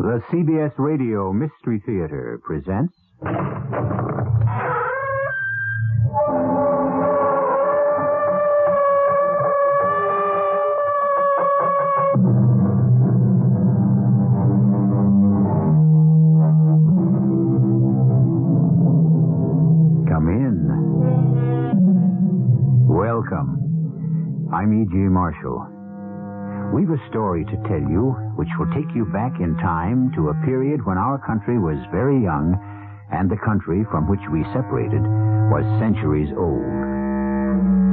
The CBS Radio Mystery Theater presents... Come in. Welcome. I'm E.G. Marshall. We've a story to tell you which will take you back in time to a period when our country was very young and the country from which we separated was centuries old.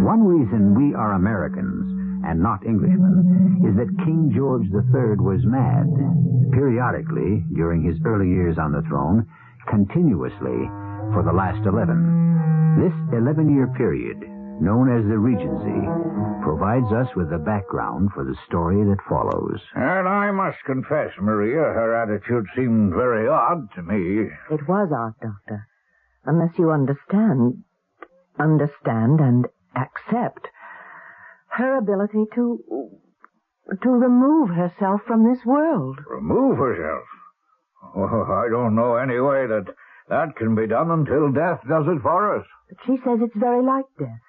One reason we are Americans and not Englishmen is that King George III was mad, periodically during his early years on the throne, continuously for the last 11. This 11-year period, known as the Regency, provides us with the background for the story that follows. And I must confess, Maria, her attitude seemed very odd to me. It was odd, Doctor. Unless you understand and accept her ability to remove herself from this world. Remove herself? Oh, I don't know any way that can be done until death does it for us. But she says it's very like death.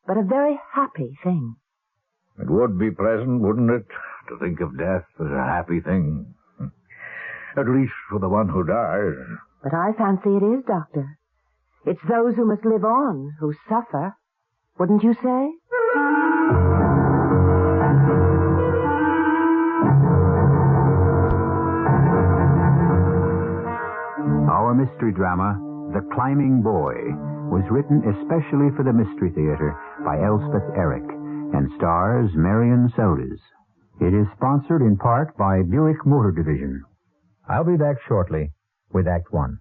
But a very happy thing. It would be pleasant, wouldn't it, to think of death as a happy thing? At least for the one who dies. But I fancy it is, Doctor. It's those who must live on who suffer. Wouldn't you say? Our mystery drama, The Climbing Boy, was written especially for the Mystery Theater by Elspeth Eric and stars Marion Seldes. It is sponsored in part by Buick Motor Division. I'll be back shortly with Act One.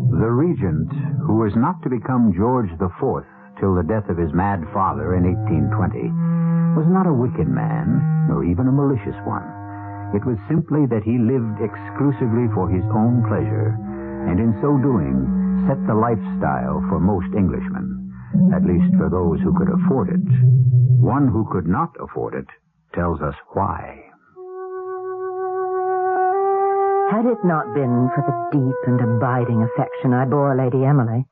The regent, who was not to become George IV till the death of his mad father in 1820, was not a wicked man, nor even a malicious one. It was simply that he lived exclusively for his own pleasure, and in so doing set the lifestyle for most Englishmen, at least for those who could afford it. One who could not afford it tells us why. Had it not been for the deep and abiding affection I bore Lady Emily,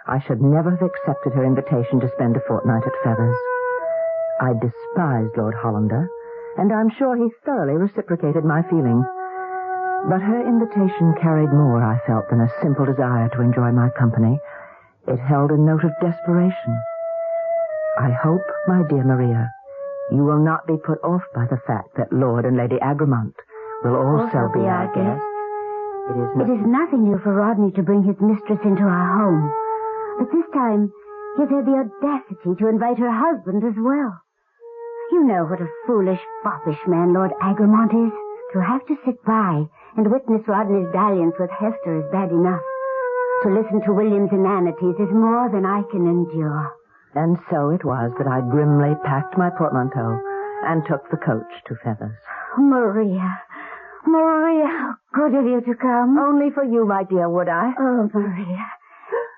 I should never have accepted her invitation to spend a fortnight at Feathers. I despised Lord Hollander, and I'm sure he thoroughly reciprocated my feelings. But her invitation carried more, I felt, than a simple desire to enjoy my company. It held a note of desperation. I hope, my dear Maria, you will not be put off by the fact that Lord and Lady Agremont will also be our guests. It is nothing new for Rodney to bring his mistress into our home. But this time, he had the audacity to invite her husband as well. You know what a foolish, foppish man Lord Agremont is. To have to sit by and witness Rodney's dalliance with Hester is bad enough. To listen to William's inanities is more than I can endure. And so it was that I grimly packed my portmanteau and took the coach to Feathers. Maria, how good of you to come. Only for you, my dear, would I? Oh, Maria.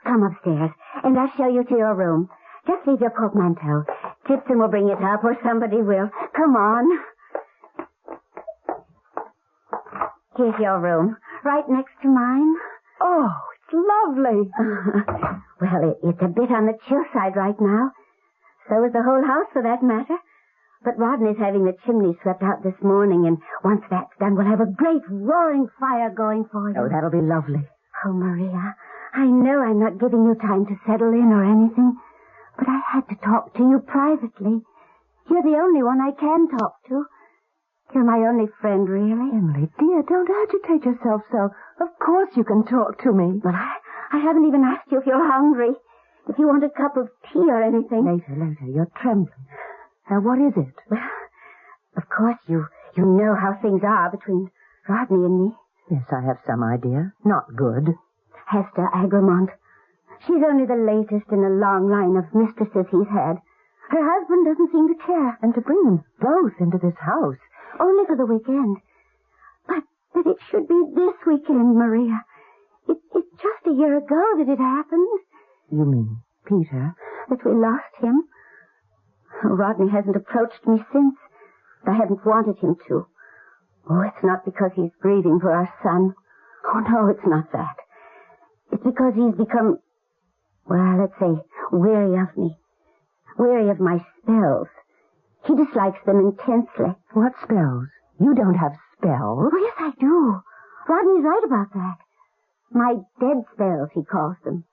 Come upstairs, and I'll show you to your room. Just leave your portmanteau. Tipton will bring it up, or somebody will. Come on. Here's your room, right next to mine. Oh, it's lovely. Well, it's a bit on the chill side right now. So is the whole house, for that matter. But Rodney's having the chimney swept out this morning, and once that's done, we'll have a great roaring fire going for you. Oh, that'll be lovely. Oh, Maria, I know I'm not giving you time to settle in or anything, but I had to talk to you privately. You're the only one I can talk to. You're my only friend, really. Emily, dear, don't agitate yourself so. Of course you can talk to me. But I haven't even asked you if you're hungry, if you want a cup of tea or anything. Later, you're trembling. Now, what is it? Well, of course, you know how things are between Rodney and me. Yes, I have some idea. Not good. Hester Agremont. She's only the latest in a long line of mistresses he's had. Her husband doesn't seem to care. And to bring them both into this house. Only for the weekend. But it should be this weekend, Maria. It just a year ago that it happened. You mean Peter? That we lost him. Rodney hasn't approached me since. I haven't wanted him to. Oh, it's not because he's grieving for our son. Oh, no, it's not that. It's because he's become, well, let's say, weary of me. Weary of my spells. He dislikes them intensely. What spells? You don't have spells. Oh, yes, I do. Rodney's right about that. My dead spells, he calls them.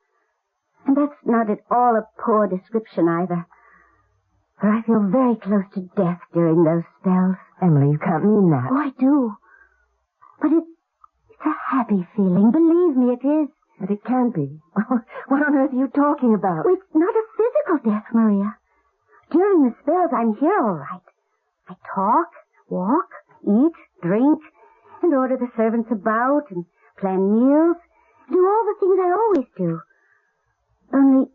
And that's not at all a poor description either. For I feel very close to death during those spells. Emily, you can't mean that. Oh, I do. But it's a happy feeling. Believe me, it is. But it can't be. What on earth are you talking about? Oh, it's not a physical death, Maria. During the spells, I'm here all right. I talk, walk, eat, drink, and order the servants about, and plan meals, do all the things I always do. Only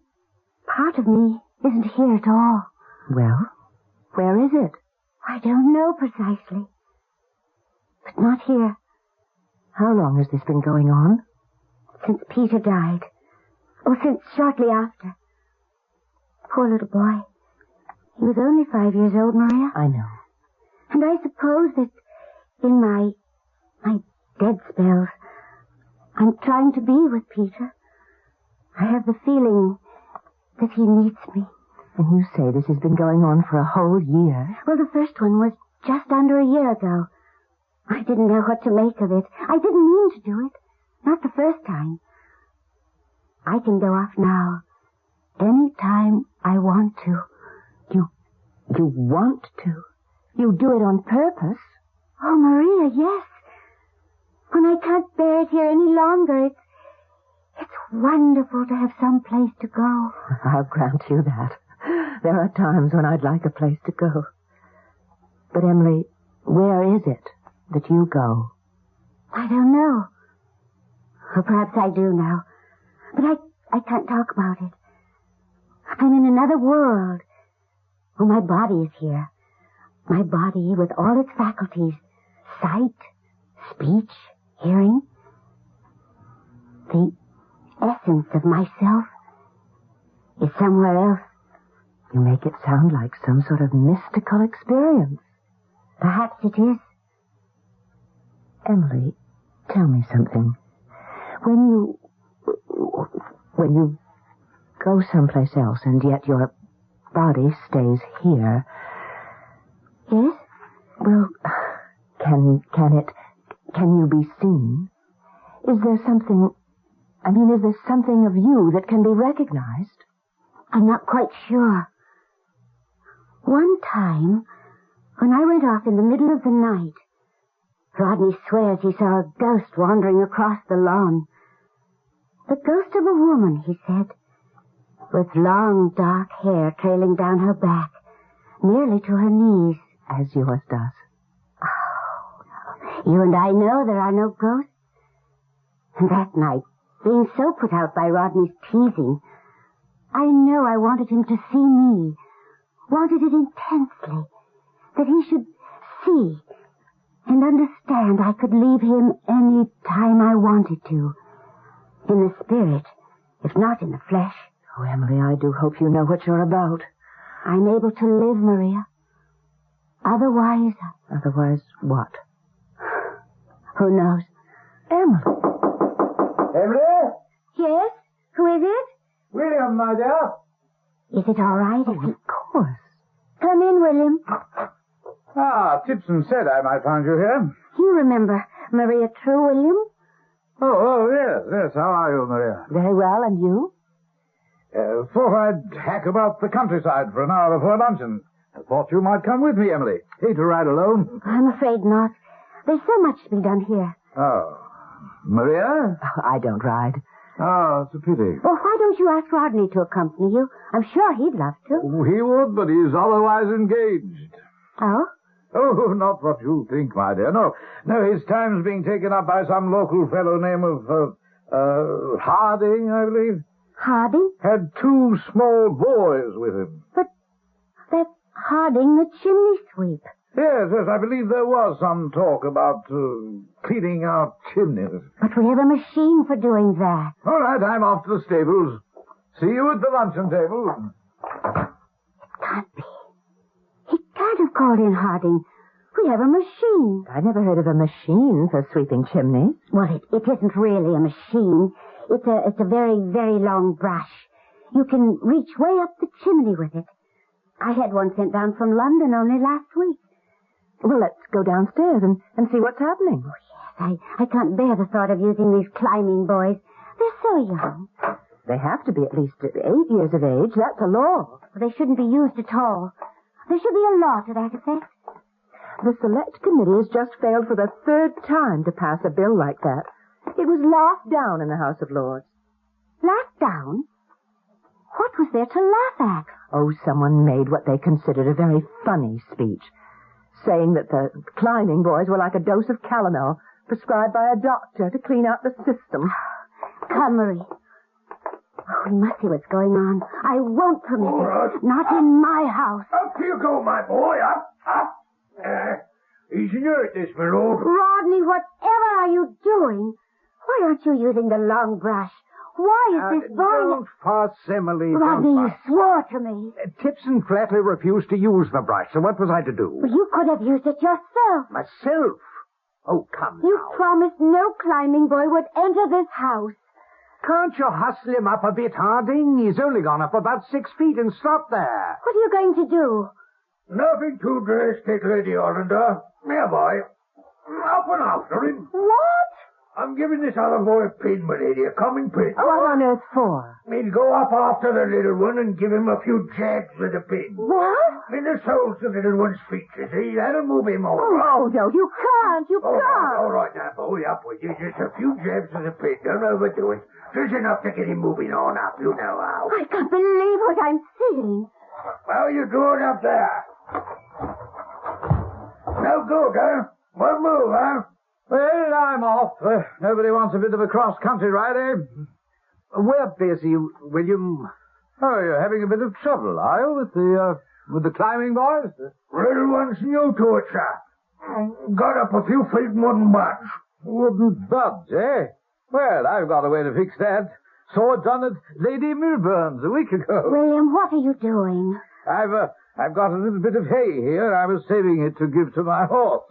part of me isn't here at all. Well, where is it? I don't know precisely. But not here. How long has this been going on? Since Peter died. Oh, since shortly after. Poor little boy. He was only 5 years old, Maria. I know. And I suppose that in my dead spells, I'm trying to be with Peter. I have the feeling that he needs me. And you say this has been going on for a whole year? Well, the first one was just under a year ago. I didn't know what to make of it. I didn't mean to do it. Not the first time. I can go off now. Any time I want to. You want to? You do it on purpose? Oh, Maria, yes. When I can't bear it here any longer, it's wonderful to have some place to go. I'll grant you that. There are times when I'd like a place to go. But, Emily, where is it that you go? I don't know. Or perhaps I do now. But I can't talk about it. I'm in another world. Oh, my body is here. My body with all its faculties. Sight, speech, hearing. The essence of myself is somewhere else. You make it sound like some sort of mystical experience. Perhaps it is. Emily, tell me something. When you go someplace else and yet your body stays here. Yes? Well, can you be seen? Is there something of you that can be recognized? I'm not quite sure. One time, when I went off in the middle of the night, Rodney swears he saw a ghost wandering across the lawn. The ghost of a woman, he said, with long, dark hair trailing down her back, nearly to her knees. As yours does. Oh, you and I know there are no ghosts. And that night, being so put out by Rodney's teasing, I know I wanted him to see me, wanted it intensely, that he should see and understand I could leave him any time I wanted to, in the spirit, if not in the flesh. Oh, Emily, I do hope you know what you're about. I'm able to live, Maria. Otherwise... Otherwise what? Who knows? Emily. Emily? Yes? Who is it? William, my dear. Is it all right? Oh, of course. Come in, William. Ah, Tipson said I might find you here. You remember Maria True, William? Oh, yes. How are you, Maria? Very well, and you? Thought I'd hack about the countryside for an hour before luncheon. I thought you might come with me, Emily. Hate to ride alone. I'm afraid not. There's so much to be done here. Oh. Maria? Oh, I don't ride. Oh, it's a pity. Well, why don't you ask Rodney to accompany you? I'm sure he'd love to. Oh, he would, but he's otherwise engaged. Oh? Oh, not what you think, my dear. No, his time's being taken up by some local fellow named Harding, I believe. Harding? Had 2 small boys with him. But that's Harding, the chimney sweep. Yes, I believe there was some talk about cleaning out chimneys. But we have a machine for doing that. All right, I'm off to the stables. See you at the luncheon table. Can't be. He can't have called in Harding. We have a machine. I never heard of a machine for sweeping chimneys. Well, it isn't really a machine. It's a very, very long brush. You can reach way up the chimney with it. I had one sent down from London only last week. Well, let's go downstairs and see what's happening. Oh, yes, I can't bear the thought of using these climbing boys. They're so young. They have to be at least 8 years of age. That's a law. They shouldn't be used at all. There should be a law to that effect. The Select Committee has just failed for the 3rd time to pass a bill like that. It was laughed down in the House of Lords. Laughed down? What was there to laugh at? Oh, someone made what they considered a very funny speech, saying that the climbing boys were like a dose of calomel prescribed by a doctor to clean out the system. Come, Marie. Oh, we must see what's going on. I won't permit it. Not in my house. Up you go, my boy. Up. Easy at this, my lord. Rodney, whatever are you doing? Why aren't you using the long brush? Why is this boy... Don't fuss, Emily. Rodney, don't you fuss. swore to me. Tipson flatly refused to use the brush, so what was I to do? Well, you could have used it yourself. Myself? Oh, come You now. promised no climbing boy would enter this house. Can't you hustle him up a bit, Harding? He's only gone up about 6 feet and stopped there. What are you going to do? Nothing too drastic, Lady Hollander. Here, boy. Up and after him. What? I'm giving this other boy a pin, my lady, a coming pin. What on earth for? He'll go up after the little one and give him a few jabs with a pin. What? In the soles of the little one's feet, you see. That'll move him over. Oh, no, you can't. You can't. All right now, boy, up with you. Just a few jabs with a pin. Don't overdo it. Just enough to get him moving on up. You know how. I can't believe what I'm seeing. How you doing up there? No good, huh? One move, huh? Well, I'm off. Nobody wants a bit of a cross-country ride, eh? Where busy, William? Oh, you're having a bit of trouble, are you, with the climbing boys? Little one's new to it, sir. Got up a few feet and wouldn't budge. Wouldn't budge, eh? Well, I've got a way to fix that. Saw it done at Lady Milburn's a week ago. William, what are you doing? I've got a little bit of hay here. I was saving it to give to my horse.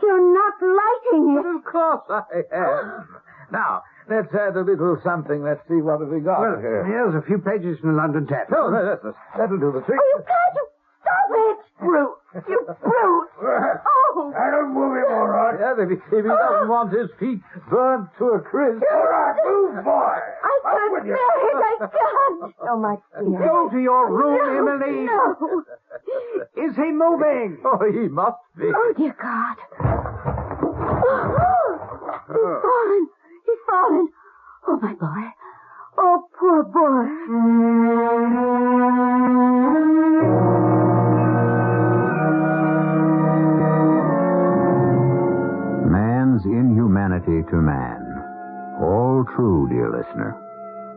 You're not lighting it. But of course I am. Now, let's add a little something. Let's see what have we got. Well, here's a few pages from the London Tap. Oh, that'll do the trick. Oh, you can't. Stop it. Brute. You brute. Oh. That'll move him, all right. Yeah, if he doesn't want his feet burnt to a crisp. All right, move, boy. I can't bear it. I can't. Oh, my dear. Go to your room, No, Emily. No. Is he moving? Oh, he must be. Oh, dear God. He's fallen. He's fallen. Oh, my boy. Oh, poor boy. Man's inhumanity to man. All true, dear listener.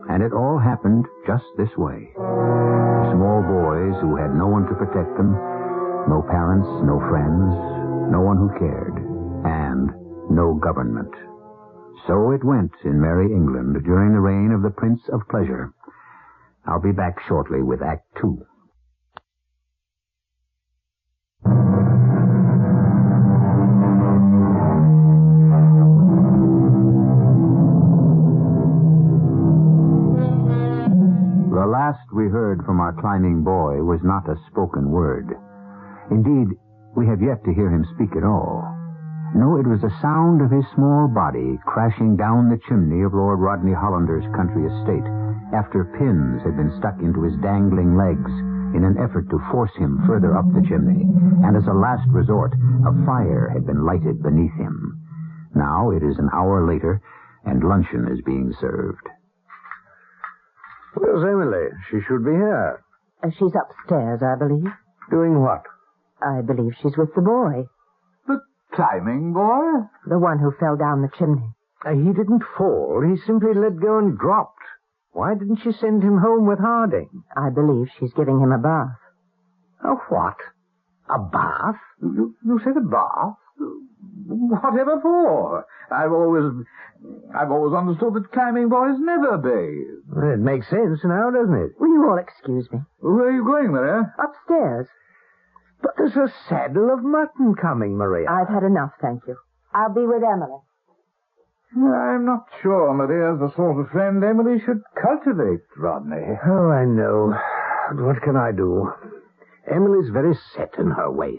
And it all happened just this way. Small boys who had no one to protect them, no parents, no friends, no one who cared, and no government. So it went in merry England during the reign of the Prince of Pleasure. I'll be back shortly with Act 2. The last we heard from our climbing boy was not a spoken word. Indeed, we have yet to hear him speak at all. No, it was the sound of his small body crashing down the chimney of Lord Rodney Hollander's country estate after pins had been stuck into his dangling legs in an effort to force him further up the chimney, and as a last resort, a fire had been lighted beneath him. Now it is an hour later, and luncheon is being served. Where's Emily? She should be here. She's upstairs, I believe. Doing what? I believe she's with the boy. The climbing boy? The one who fell down the chimney. He didn't fall. He simply let go and dropped. Why didn't she send him home with Harding? I believe she's giving him a bath. A what? A bath? You said a bath? Whatever for? I've always understood that climbing boys never bathe. Well, it makes sense now, doesn't it? Will you all excuse me? Where are you going, Maria? Upstairs. But there's a saddle of mutton coming, Maria. I've had enough, thank you. I'll be with Emily. I'm not sure Maria's the sort of friend Emily should cultivate, Rodney. Oh, I know. But what can I do? Emily's very set in her ways.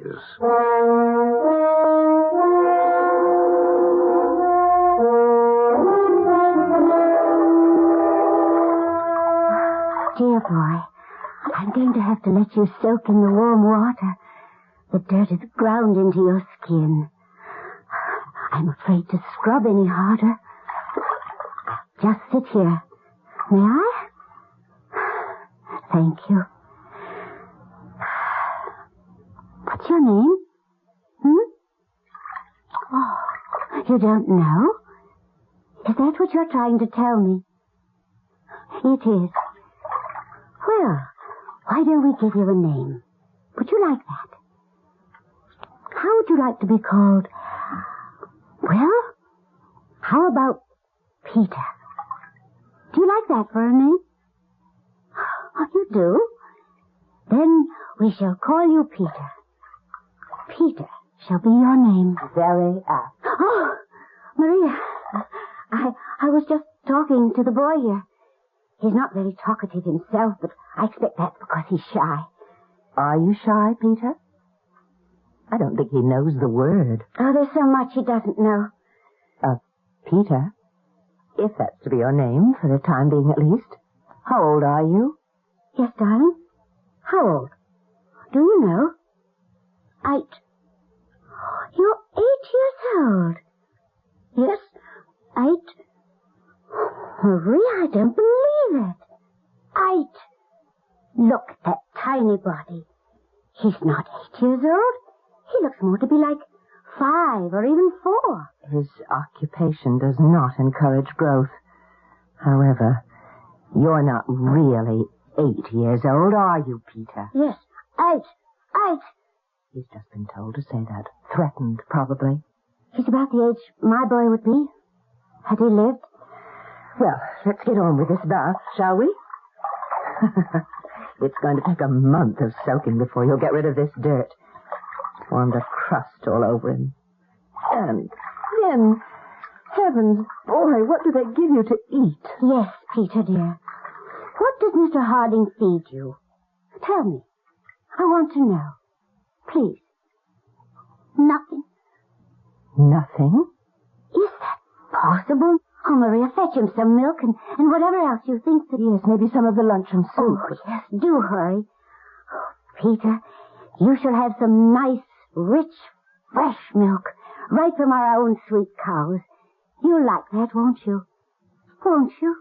Dear boy, I'm going to have to let you soak in the warm water. The dirt has ground into your skin. I'm afraid to scrub any harder. Just sit here. May I? Thank you. What's your name? Oh, you don't know? Is that what you're trying to tell me? It is. Well, why don't we give you a name? Would you like that? How would you like to be called? Well, how about Peter? Do you like that for a name? Oh, you do? Then we shall call you Peter. Peter shall be your name. Very apt. Oh, Maria, I was just talking to the boy here. He's not very talkative himself, but I expect that's because he's shy. Are you shy, Peter? I don't think he knows the word. Oh, there's so much he doesn't know. Peter, if that's to be your name, for the time being at least. How old are you? Yes, darling? How old? Do you know? 8. You're 8 years old. Yes, 8. Maria, I don't believe it. 8. Look at that tiny body. He's not 8 years old. He looks more to be like 5 or even 4. His occupation does not encourage growth. However, you're not really 8 years old, are you, Peter? Yes, 8. He's just been told to say that. Threatened, probably. He's about the age my boy would be, had he lived. Well, let's get on with this bath, shall we? It's going to take a month of soaking before you'll get rid of this dirt. Formed a crust all over him. And then, heavens, boy, what do they give you to eat? Yes, Peter, dear. What does Mr. Harding feed you? Tell me. I want to know. Please. Nothing. Nothing? Is that possible? Oh, Maria, fetch him some milk and whatever else you think that... Yes, maybe some of the luncheon soup. Oh, yes, do hurry. Oh, Peter, you shall have some nice, rich, fresh milk, right from our own sweet cows. You'll like that, won't you? Won't you?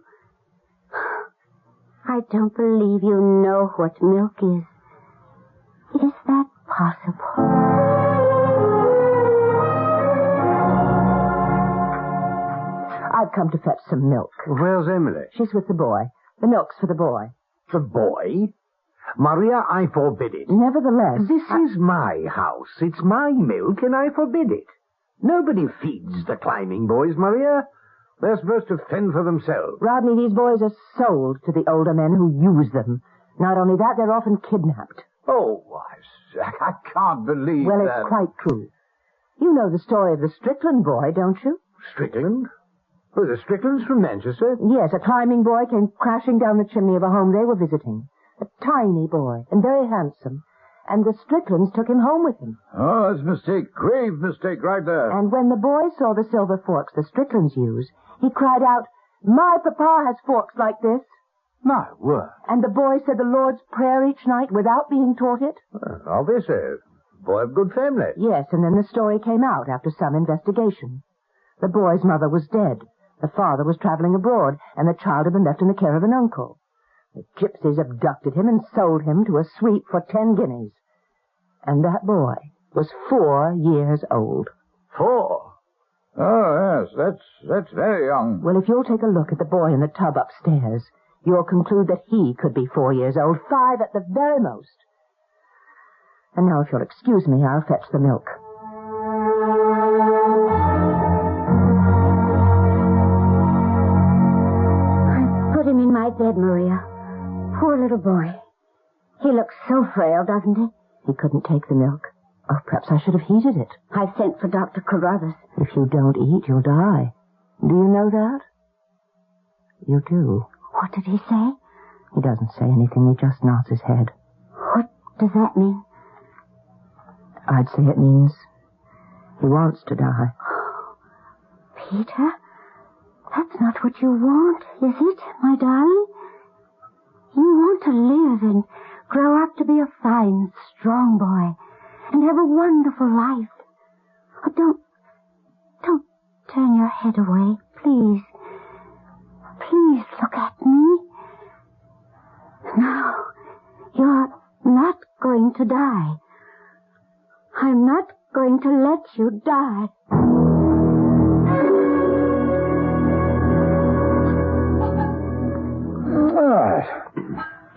I don't believe you know what milk is. Is that possible? I've come to fetch some milk. Where's Emily? She's with the boy. The milk's for the boy. The boy? Maria, I forbid it. Nevertheless... This is my house. It's my milk, and I forbid it. Nobody feeds the climbing boys, Maria. They're supposed to fend for themselves. Rodney, these boys are sold to the older men who use them. Not only that, they're often kidnapped. Oh, I can't believe well, that. It's quite true. You know the story of the Strickland boy, don't you? Strickland? Oh, the Stricklands from Manchester? Yes, a climbing boy came crashing down the chimney of a home they were visiting. A tiny boy, and very handsome. And the Stricklands took him home with them. Oh, that's a mistake. Grave mistake right there. And when the boy saw the silver forks the Stricklands use, he cried out, "My papa has forks like this." My word. And the boy said the Lord's Prayer each night without being taught it. Well, obviously. Boy of good family. Yes, and then the story came out after some investigation. The boy's mother was dead. The father was traveling abroad, and the child had been left in the care of an uncle. The gypsies abducted him and sold him to a sweep for 10 guineas. And that boy was 4 years old. 4? Oh, yes, that's very young. Well, if you'll take a look at the boy in the tub upstairs, you'll conclude that he could be 4 years old, 5 at the very most. And now, if you'll excuse me, I'll fetch the milk. I put him in my bed, Maria. Poor little boy. He looks so frail, doesn't he? He couldn't take the milk. Oh, perhaps I should have heated it. I sent for Dr. Carruthers. If you don't eat, you'll die. Do you know that? You do. What did he say? He doesn't say anything. He just nods his head. What does that mean? I'd say it means he wants to die. Oh, Peter, that's not what you want, is it, my darling? You want to live and grow up to be a fine, strong boy and have a wonderful life. Oh, don't turn your head away, please. Please look at me. No, you're not going to die. I'm not going to let you die.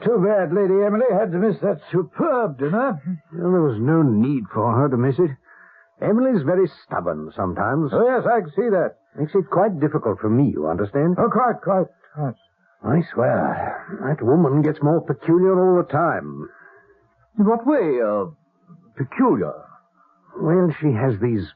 Too bad Lady Emily had to miss that superb dinner. Well, there was no need for her to miss it. Emily's very stubborn sometimes. Oh, yes, I can see that. Makes it quite difficult for me, you understand? Oh, quite. I swear, that woman gets more peculiar all the time. In what way, peculiar? Well, she has these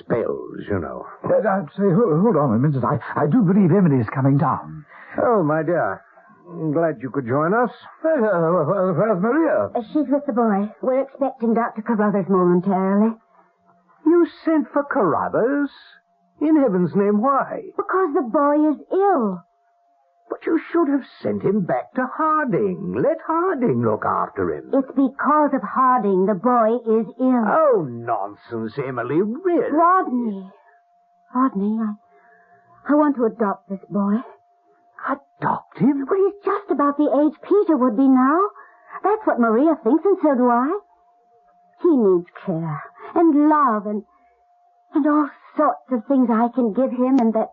spells, you know. I'd say, hold on a minute. I do believe Emily's coming down. Oh, my dear. I'm glad you could join us. Where's Maria? She's with the boy. We're expecting Dr. Carruthers momentarily. You sent for Carruthers? In heaven's name, why? Because the boy is ill. But you should have sent him back to Harding. Let Harding look after him. It's because of Harding the boy is ill. Oh, nonsense, Emily, really. Rodney, I want to adopt this boy. Adopt him? Well, he's just about the age Peter would be now. That's what Maria thinks, and so do I. He needs care and love and all sorts of things I can give him and that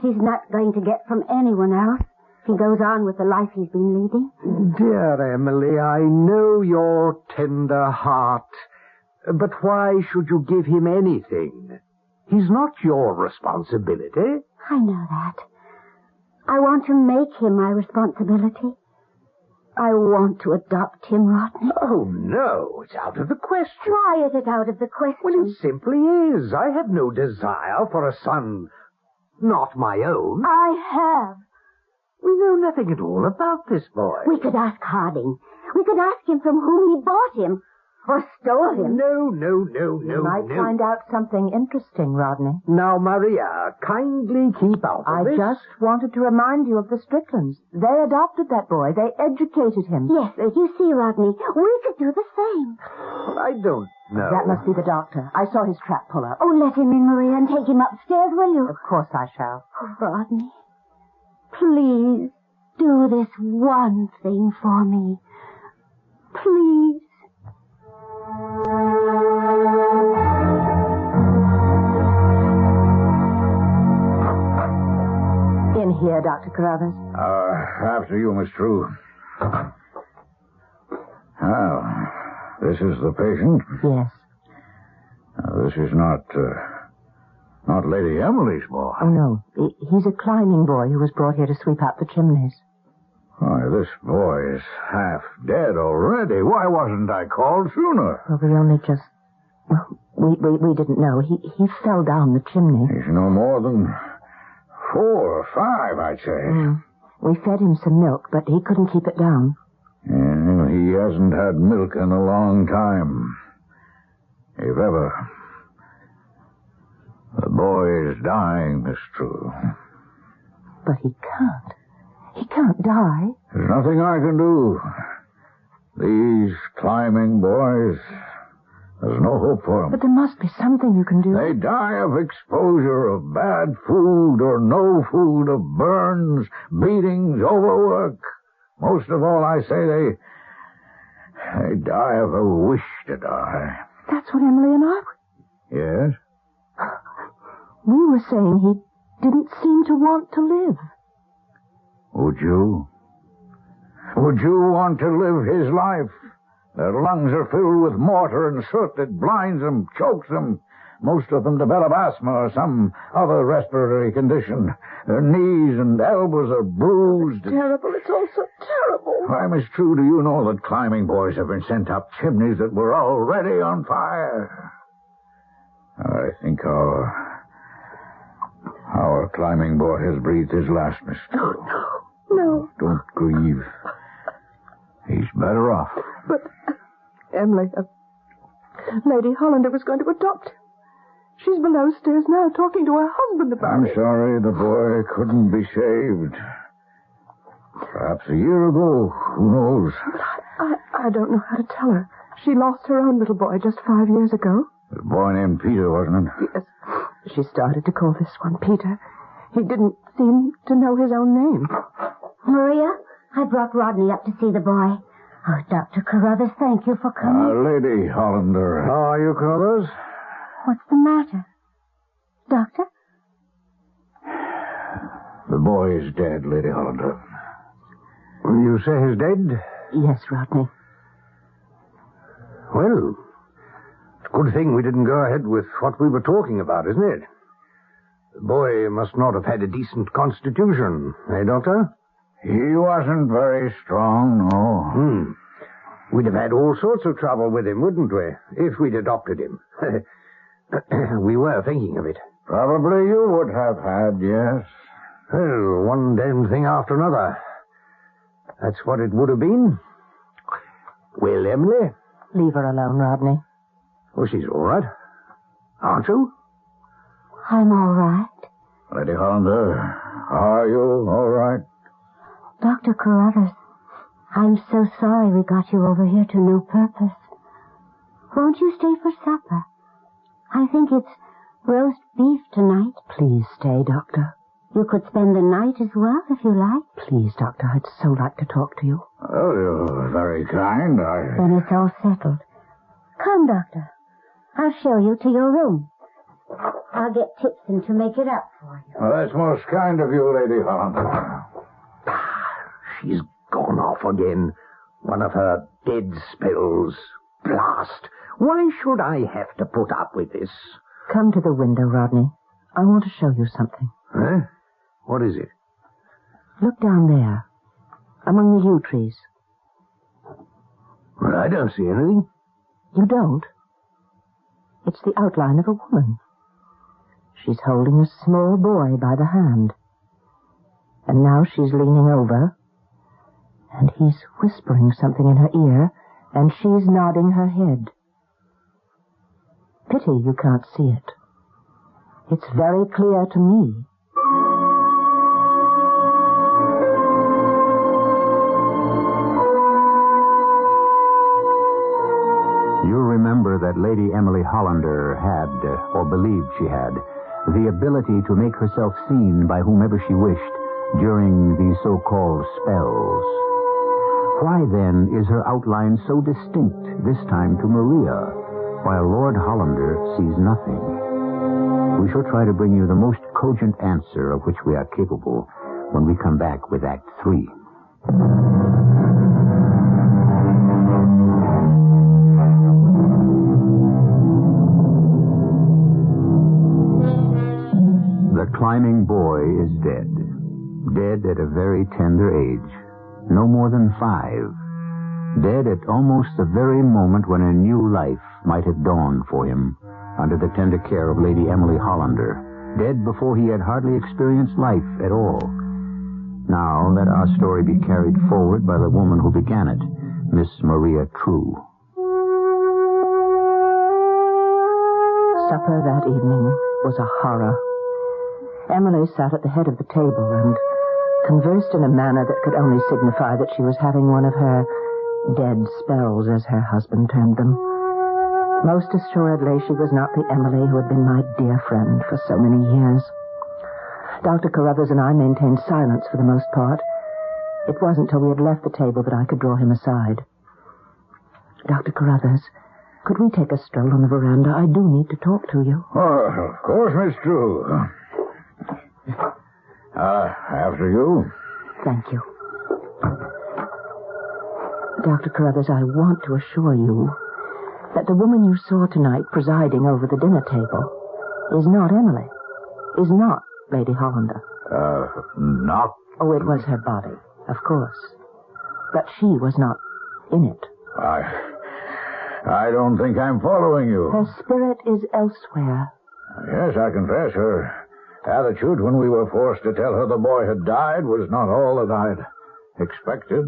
he's not going to get from anyone else if he goes on with the life he's been leading. Dear Emily, I know your tender heart, but why should you give him anything? He's not your responsibility. I know that. I want to make him my responsibility. I want to adopt him, Rodney. Oh, no, it's out of the question. Why is it out of the question? Well, it simply is. I have no desire for a son not my own. I have. We know nothing at all about this boy. We could ask Harding. We could ask him from whom he bought him. Or stole him. No. You might find out something interesting, Rodney. Now, Maria, kindly keep out of I this. just wanted to remind you of the Stricklands. They adopted that boy. They educated him. Yes, you see, Rodney, we could do the same. I don't know. That must be the doctor. I saw his trap pull up. Oh, let him in, Maria, and take him upstairs, will you? Of course I shall. Oh, Rodney, please do this one thing for me. Please. In here, Dr. Carruthers. After you, Miss True. Now, this is the patient. Yes. Now, this is not Lady Emily's boy. Oh, no. He's a climbing boy who was brought here to sweep out the chimneys. Why, this boy is half dead already. Why wasn't I called sooner? Well, we only just... Well, we didn't know. He fell down the chimney. He's no more than 4 or 5, I'd say. We fed him some milk, but he couldn't keep it down. Yeah, he hasn't had milk in a long time. If ever. The boy is dying, Miss True. But he can't. He can't die. There's nothing I can do. These climbing boys, there's no hope for them. But there must be something you can do. They die of exposure, of bad food or no food, of burns, beatings, overwork. Most of all, I say they die of a wish to die. That's what Emily and I... Yes? We were saying he didn't seem to want to live. Would you? Would you want to live his life? Their lungs are filled with mortar and soot that blinds them, chokes them. Most of them develop asthma or some other respiratory condition. Their knees and elbows are bruised. It's terrible. It's all so terrible. Why, Miss True, do you know that climbing boys have been sent up chimneys that were already on fire? I think our climbing boy has breathed his last, Miss True. Oh, no. Don't grieve. He's better off. But, Emily, Lady Hollander was going to adopt him. She's below stairs now talking to her husband about it. I'm sorry the boy couldn't be saved. Perhaps a year ago. Who knows? But I don't know how to tell her. She lost her own little boy just 5 years ago. A boy named Peter, wasn't it? Yes. She started to call this one Peter. He didn't seem to know his own name. Maria, I brought Rodney up to see the boy. Oh, Dr. Carruthers, thank you for coming. Lady Hollander. How are you, Carruthers? What's the matter? Doctor? The boy is dead, Lady Hollander. You say he's dead? Yes, Rodney. Well, it's a good thing we didn't go ahead with what we were talking about, isn't it? The boy must not have had a decent constitution, eh, Doctor? He wasn't very strong, no. We'd have had all sorts of trouble with him, wouldn't we, if we'd adopted him? We were thinking of it. Probably you would have had, yes. Well, one damned thing after another. That's what it would have been. Well, Emily? Leave her alone, Rodney. Oh, she's all right. Aren't you? I'm all right. Lady Hollander, are you all right? Dr. Carruthers, I'm so sorry we got you over here to no purpose. Won't you stay for supper? I think it's roast beef tonight. Please stay, Doctor. You could spend the night as well, if you like. Please, Doctor, I'd so like to talk to you. Oh, you're very kind. Then it's all settled. Come, Doctor. I'll show you to your room. I'll get Tipson to make it up for you. Well, that's most kind of you, Lady Hollander. She's gone off again. One of her dead spells. Blast. Why should I have to put up with this? Come to the window, Rodney. I want to show you something. Huh? What is it? Look down there, among the yew trees. Well, I don't see anything. You don't? It's the outline of a woman. She's holding a small boy by the hand. And now she's leaning over, and he's whispering something in her ear, and she's nodding her head. Pity you can't see it. It's very clear to me. You remember that Lady Emily Hollander had, or believed she had, the ability to make herself seen by whomever she wished during these so-called spells. Why, then, is her outline so distinct this time to Maria, while Lord Hollander sees nothing? We shall try to bring you the most cogent answer of which we are capable when we come back with Act 3. The climbing boy is dead. Dead at a very tender age. No more than 5. Dead at almost the very moment when a new life might have dawned for him under the tender care of Lady Emily Hollander. Dead before he had hardly experienced life at all. Now let our story be carried forward by the woman who began it, Miss Maria True. Supper that evening was a horror. Emily sat at the head of the table and conversed in a manner that could only signify that she was having one of her dead spells, as her husband termed them. Most assuredly, she was not the Emily who had been my dear friend for so many years. Dr. Carruthers and I maintained silence for the most part. It wasn't till we had left the table that I could draw him aside. Dr. Carruthers, could we take a stroll on the veranda? I do need to talk to you. Oh, of course, Miss True. After you. Thank you. Dr. Carruthers, I want to assure you that the woman you saw tonight presiding over the dinner table is not Emily, is not Lady Hollander. Not... Oh, it was her body, of course. But she was not in it. I don't think I'm following you. Her spirit is elsewhere. Yes, I confess her attitude when we were forced to tell her the boy had died was not all that I'd expected.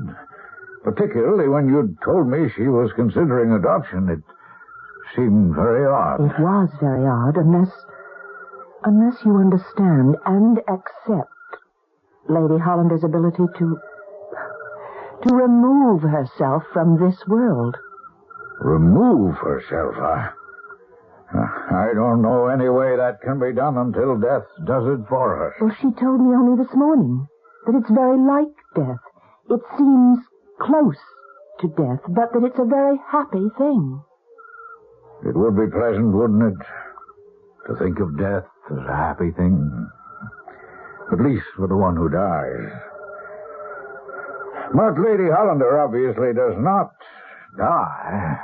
Particularly when you'd told me she was considering adoption. It seemed very odd. It was very odd, unless you understand and accept Lady Hollander's ability to remove herself from this world. Remove herself? I don't know any way that can be done until death does it for her. Well, she told me only this morning that it's very like death. It seems close to death, but that it's a very happy thing. It would be pleasant, wouldn't it, to think of death as a happy thing? At least for the one who dies. But Lady Hollander obviously does not die.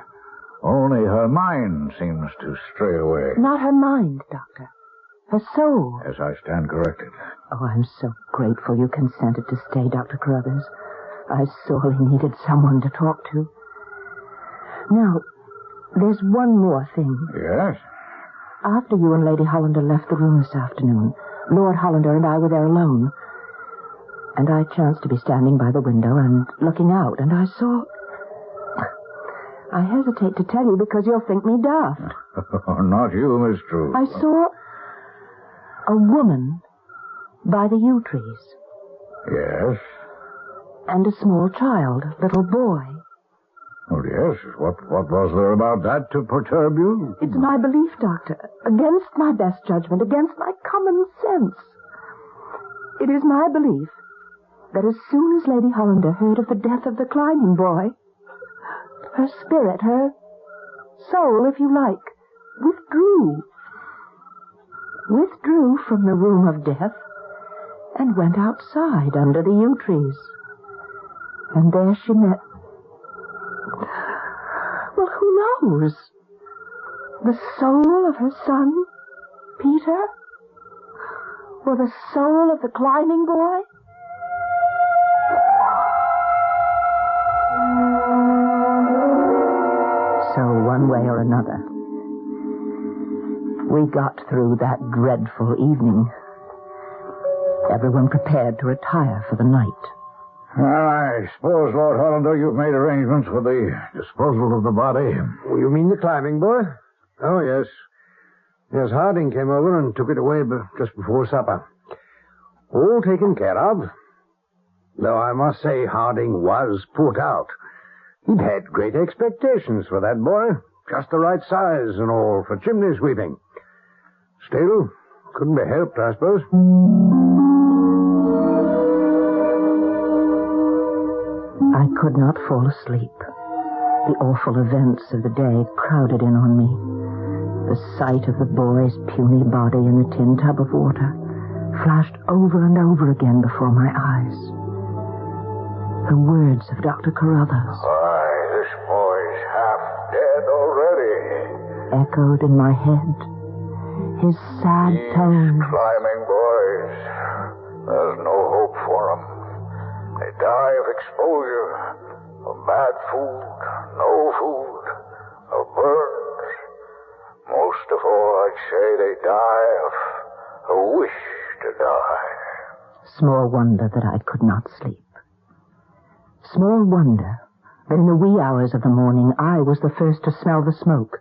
Only her mind seems to stray away. Not her mind, Doctor. Her soul. Yes, I stand corrected. Oh, I'm so grateful you consented to stay, Dr. Carruthers. I sorely needed someone to talk to. Now, there's one more thing. Yes? After you and Lady Hollander left the room this afternoon, Lord Hollander and I were there alone. And I chanced to be standing by the window and looking out, and I saw... I hesitate to tell you because you'll think me daft. Not you, Miss True. I saw a woman by the yew trees. Yes? And a small child, little boy. Oh, yes. What was there about that to perturb you? It's my belief, Doctor, against my best judgment, against my common sense. It is my belief that as soon as Lady Hollander heard of the death of the climbing boy, her spirit, her soul, if you like, withdrew from the room of death and went outside under the yew trees. And there she met... Well, who knows? The soul of her son, Peter? Or the soul of the climbing boy? So, one way or another, we got through that dreadful evening. Everyone prepared to retire for the night. Well, I suppose, Lord Hollander, you've made arrangements for the disposal of the body. Oh, you mean the climbing boy? Oh, yes. Yes, Harding came over and took it away just before supper. All taken care of. Though I must say Harding was put out. He'd had great expectations for that boy. Just the right size and all for chimney sweeping. Still, couldn't be helped, I suppose. I could not fall asleep. The awful events of the day crowded in on me. The sight of the boy's puny body in the tin tub of water flashed over and over again before my eyes. The words of Dr. Carruthers. Why, this boy's half dead already. Echoed in my head. His sad tones. Climbing boys. There's no hope for them. They die of exposure, of bad food, no food, of burns. Most of all, I'd say they die of a wish to die. Small wonder that I could not sleep. Small wonder that in the wee hours of the morning I was the first to smell the smoke.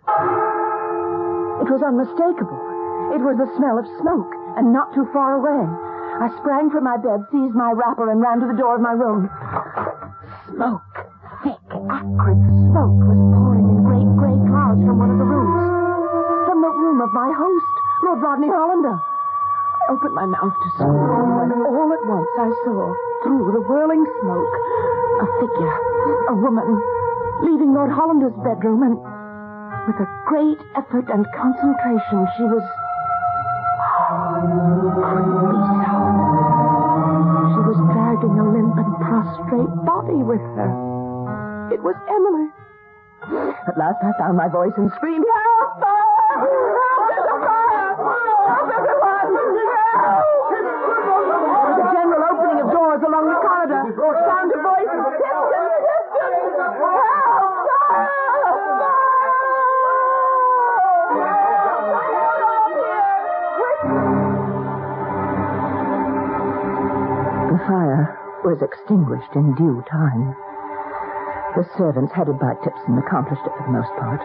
It was unmistakable. It was the smell of smoke, and not too far away. I sprang from my bed, seized my wrapper, and ran to the door of my room. Smoke, thick, acrid smoke, was pouring in great gray clouds from one of the rooms. From the room of my host, Lord Rodney Hollander. I opened my mouth to speak, when all at once I saw, through the whirling smoke, a figure, a woman, leaving Lord Hollander's bedroom, and with a great effort and concentration, she was... creepy sound. She was dragging a limp and prostrate body with her. It was Emily. At last I found my voice and screamed, "Help! Fire! Help! There's a fire! Help, everyone! Help!" There was a general opening of doors along the corridor. Sound of voices. Distance! Help! Fire! The fire was extinguished in due time. The servants, headed by Tipson, accomplished it for the most part.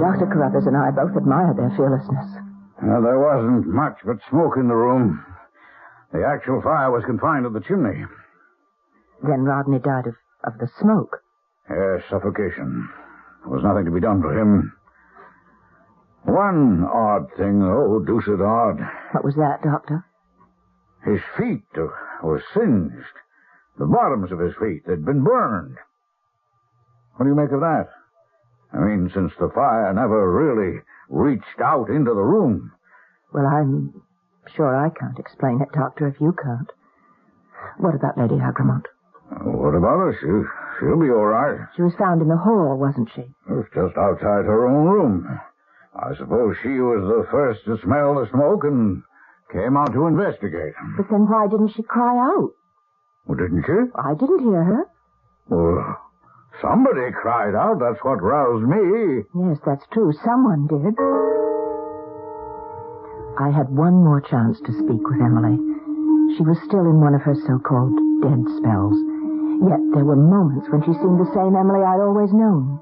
Dr. Carruthers and I both admired their fearlessness. There wasn't much but smoke in the room. The actual fire was confined to the chimney. Then Rodney died of the smoke. Yes, suffocation. There was nothing to be done for him. One odd thing, though, deuced odd. What was that, Doctor? His feet were singed. The bottoms of his feet had been burned. What do you make of that? I mean, since the fire never really reached out into the room. Well, I'm sure I can't explain it, Doctor, if you can't. What about Lady Agremont? What about her? She'll be all right. She was found in the hall, wasn't she? It was just outside her own room. I suppose she was the first to smell the smoke and came out to investigate. But then why didn't she cry out? Well, didn't she? I didn't hear her. Well, somebody cried out. That's what roused me. Yes, that's true. Someone did. I had one more chance to speak with Emily. She was still in one of her so-called dead spells. Yet there were moments when she seemed the same Emily I'd always known.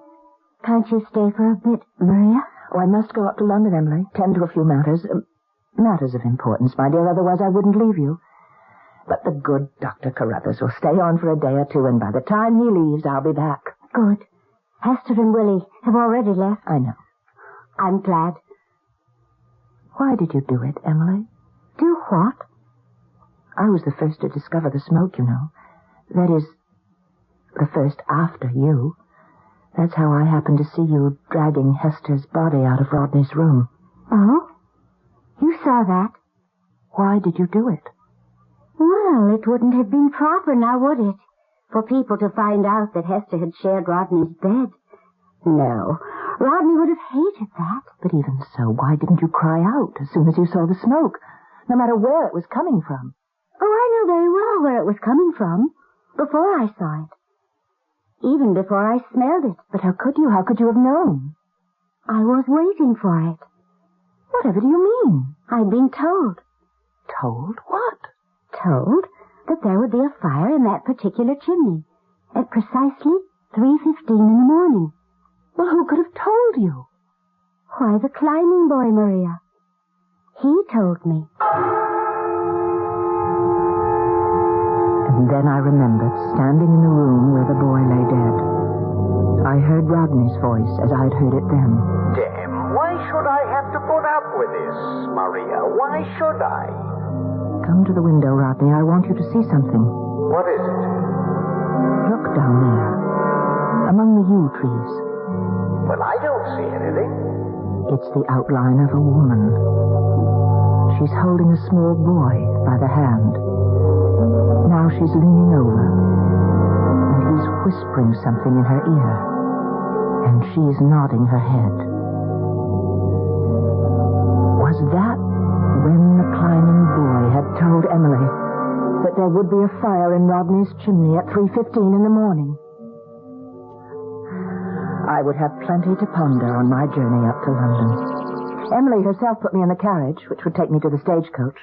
Can't you stay for a bit, Maria? Oh, I must go up to London, Emily. Tend to a few matters. Matters of importance, my dear. Otherwise I wouldn't leave you. But the good Dr. Carruthers will stay on for a day or two, and by the time he leaves, I'll be back. Good. Hester and Willie have already left. I know. I'm glad. Why did you do it, Emily? Do what? I was the first to discover the smoke, you know. That is, the first after you. That's how I happened to see you dragging Hester's body out of Rodney's room. Oh? You saw that? Why did you do it? Well, it wouldn't have been proper, now would it? For people to find out that Hester had shared Rodney's bed. No, Rodney would have hated that. But even so, why didn't you cry out as soon as you saw the smoke? No matter where it was coming from. Oh, I knew very well where it was coming from. Before I saw it. Even before I smelled it. But how could you? How could you have known? I was waiting for it. Whatever do you mean? I'd been told. Told what? Told that there would be a fire in that particular chimney at precisely 3:15 in the morning. Well, who could have told you? Why, the climbing boy, Maria. He told me. And then I remembered standing in the room where the boy lay dead. I heard Rodney's voice as I'd heard it then. Damn, why should I have to put up with this, Maria? Why should I? Come to the window, Rodney. I want you to see something. What is it? Look down there, among the yew trees. Well, I don't see anything. It's the outline of a woman. She's holding a small boy by the hand. Now she's leaning over, and he's whispering something in her ear, and she's nodding her head. Was that when the climbing boy had told Emily that there would be a fire in Rodney's chimney at 3:15 in the morning? I would have plenty to ponder on my journey up to London. Emily herself put me in the carriage, which would take me to the stagecoach.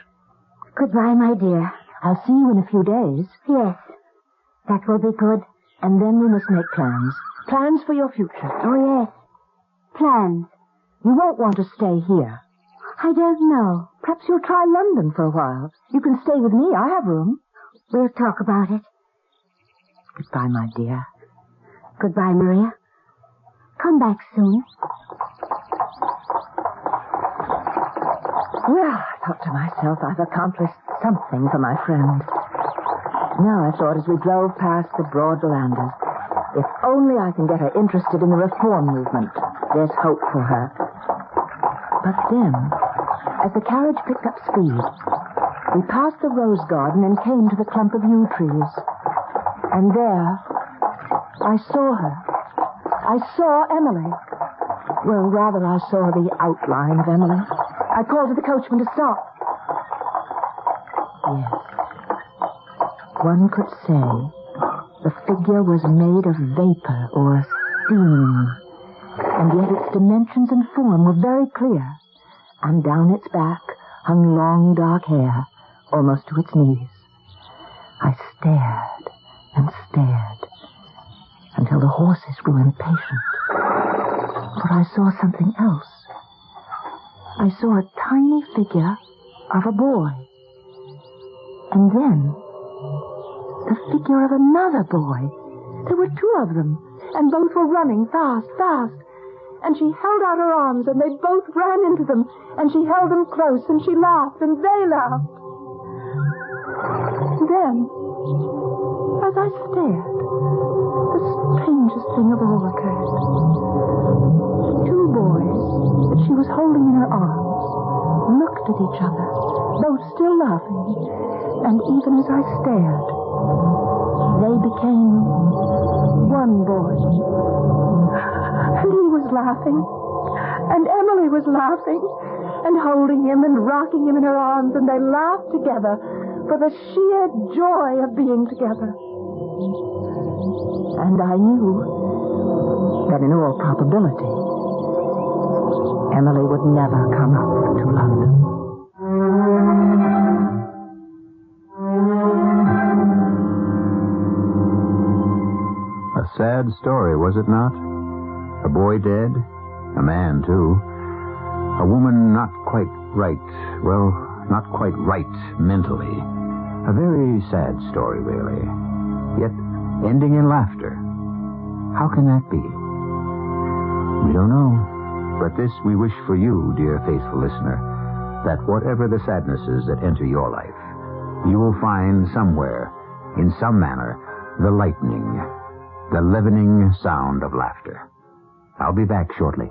Goodbye, my dear. I'll see you in a few days. Yes, that will be good. And then we must make plans. Plans for your future. Oh, yes. Plans. You won't want to stay here. I don't know. Perhaps you'll try London for a while. You can stay with me. I have room. We'll talk about it. Goodbye, my dear. Goodbye, Maria. Come back soon. Well, I thought to myself, I've accomplished something for my friend. Now, I thought as we drove past the broad verandas, if only I can get her interested in the reform movement, there's hope for her. But then, as the carriage picked up speed, we passed the rose garden and came to the clump of yew trees. And there, I saw her. I saw Emily. Well, rather, I saw the outline of Emily. I called to the coachman to stop. Yes. One could say the figure was made of vapor or steam, and yet its dimensions and form were very clear, and down its back hung long dark hair, almost to its knees. I stared and stared until the horses grew impatient. But I saw something else. I saw a tiny figure of a boy. And then, the figure of another boy. There were two of them, and both were running fast, fast. And she held out her arms, and they both ran into them, and she held them close, and she laughed, and they laughed. Then, as I stared, the strangest thing of all occurred. The two boys that she was holding in her arms looked at each other, both still laughing, and even as I stared, they became one boy. And he was laughing, and Emily was laughing, and holding him and rocking him in her arms, and they laughed together for the sheer joy of being together. And I knew that in all probability, Emily would never come up to London. A sad story, was it not? A boy dead, a man, too. A woman not quite right, well, not quite right mentally. A very sad story, really. Yet ending in laughter. How can that be? We don't know. But this we wish for you, dear faithful listener, that whatever the sadnesses that enter your life, you will find somewhere, in some manner, the lightening, the leavening sound of laughter. I'll be back shortly.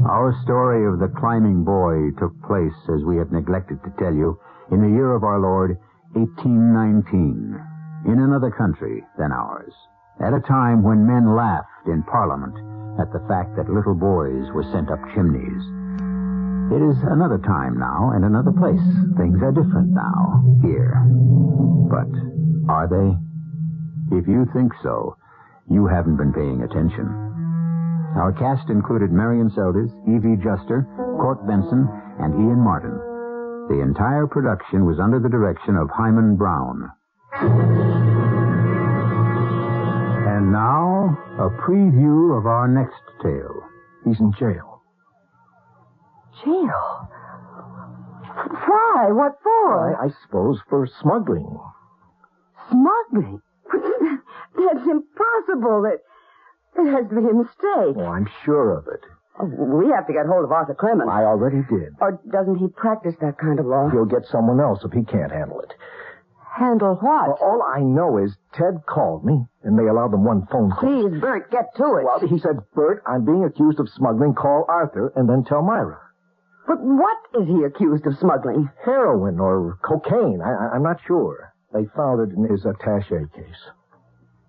Our story of the climbing boy took place, as we had neglected to tell you, in the year of our Lord, 1819, in another country than ours, at a time when men laughed in Parliament at the fact that little boys were sent up chimneys. It is another time now and another place. Things are different now, here. But are they? If you think so, you haven't been paying attention. Our cast included Marion Seldes, Evie Juster, Court Benson, and Ian Martin. The entire production was under the direction of Himan Brown. And now, a preview of our next tale. He's in jail. Jail? Why? What for? I suppose for smuggling. Smuggling? That's impossible. It has to be a mistake. Oh, I'm sure of it. We have to get hold of Arthur Clemens. I already did. Or doesn't he practice that kind of law? He'll get someone else if he can't handle it. Handle what? Well, all I know is Ted called me, and they allowed them one phone call. Please, Bert, get to it. Well, he said, Bert, I'm being accused of smuggling. Call Arthur, and then tell Myra. But what is he accused of smuggling? Heroin or cocaine. I'm not sure. They found it in his attaché case.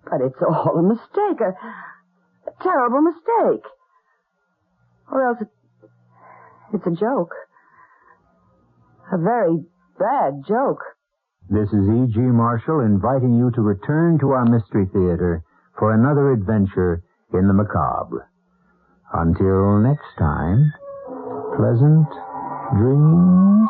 But it's all a mistake. A terrible mistake. Or else it's a joke. A very bad joke. This is E.G. Marshall inviting you to return to our Mystery Theater for another adventure in the macabre. Until next time, pleasant dreams.